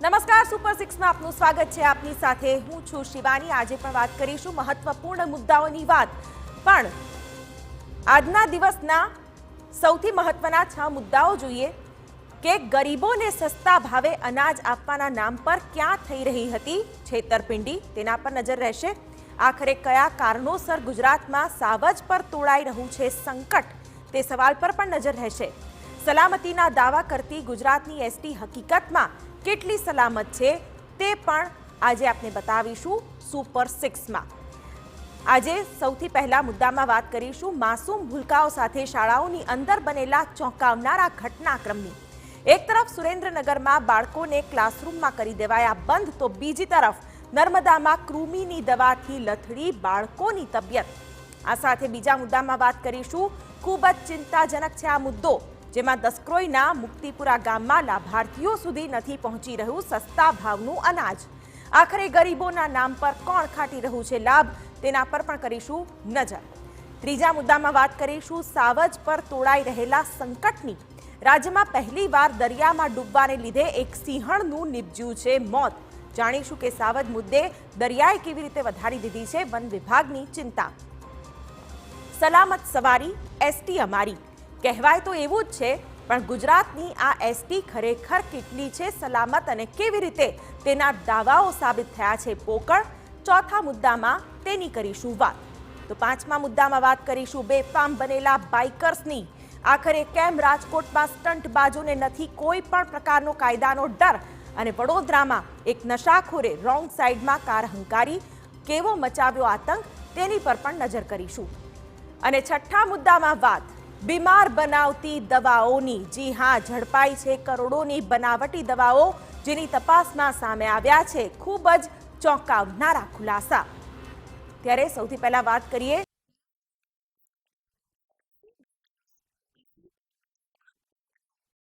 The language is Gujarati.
નમસ્કાર, સુપર 6 માં આપનું સ્વાગત છે। આપની સાથે હું છું શિવાની। આજે પણ વાત કરીશું મહત્વપૂર્ણ મુદ્દાઓની વાત, પણ આજના દિવસના સૌથી મહત્વના 6 મુદ્દાઓ જોઈએ કે ગરીબોને સસ્તા ભાવે અનાજ આપવાના નામ પર ક્યાં થઈ રહી હતી છેતરપિંડી, તેના પર નજર રહેશે। આખરે કયા કારણોસર ગુજરાતમાં સાવજ પર તોડાઈ રહ્યું છે સંકટ, તે સવાલ પર પણ નજર રહેશે। સલામતીના દાવા કરતી ગુજરાતની એસટી હકીકતમાં કેટલી સલામત છે તે પણ આજે આપણે બતાવીશું સુપર 6 માં। આજે સૌથી પહેલા મુદ્દામાં વાત કરીશું માસૂમ ભૂલકાઓ સાથે શાળાઓની અંદર બનેલા ચોંકાવનારા ઘટનાક્રમની। એક તરફ સુરેન્દ્રનગરમાં બાળકોને ક્લાસરૂમમાં કરી દેવાયા બંધ, તો બીજી તરફ નર્મદામાં કૃમિની દવાથી લથડી બાળકોની તબિયત। આ સાથે બીજા મુદ્દામાં વાત કરીશું, ખૂબ જ ચિંતાજનક છે આ મુદ્દો, જેમાં દસક્રોઈના મુક્તિપુરા ગામમાં લાભાર્થીઓ સુધી નથી પહોંચી રહ્યું સસ્તા ભાવનું અનાજ। આખરે ગરીબોના નામ પર કોણ ખાટી રહ્યું છે લાભ, તેના પર પણ કરીશું નજર। ત્રીજા મુદ્દામાં વાત કરીશું સાવજ પર તોડાઈ રહેલા સંકટની। રાજ્યમાં પહેલીવાર દરિયામાં ડૂબવાને લીધે એક સિંહણનું નીપજ્યું છે મોત। જાણીશું કે સાવજ મુદ્દે દરિયાએ કેવી રીતે વધારી દીધી છે વન વિભાગની ચિંતા। સલામત સવારી એસટી અમારી કહેવાય તો એવું જ છે, પણ ગુજરાતની આ એસટી ખરેખર કેટલી છે સલામત અને કેવી રીતે તેના દાવાઓ સાબિત થયા છે પોકળ, ચોથા મુદ્દામાં તેની કરીશું વાત। તો પાંચમા મુદ્દામાં વાત કરીશું બેફામ બનેલા બાઇકર્સની। આખરે કેમ રાજકોટમાં સ્ટંટબાજોને નથી કોઈ પણ પ્રકારનો કાયદાનો ડર, અને વડોદરામાં એક નશાખોરે રોંગ સાઈડમાં કાર હંકારી કેવો મચાવ્યો આતંક, તેની પર પણ નજર કરીશું। અને છઠ્ઠા મુદ્દામાં વાત બીમાર બનાવતી દવાઓની। જી હા, ઝડપાઈ છે કરોડોની બનાવટી દવાઓ, જેની તપાસમાં સામે આવ્યા છે ખૂબ જ ચોંકાવનારા ખુલાસા। ત્યારે સૌથી પહેલા વાત કરીએ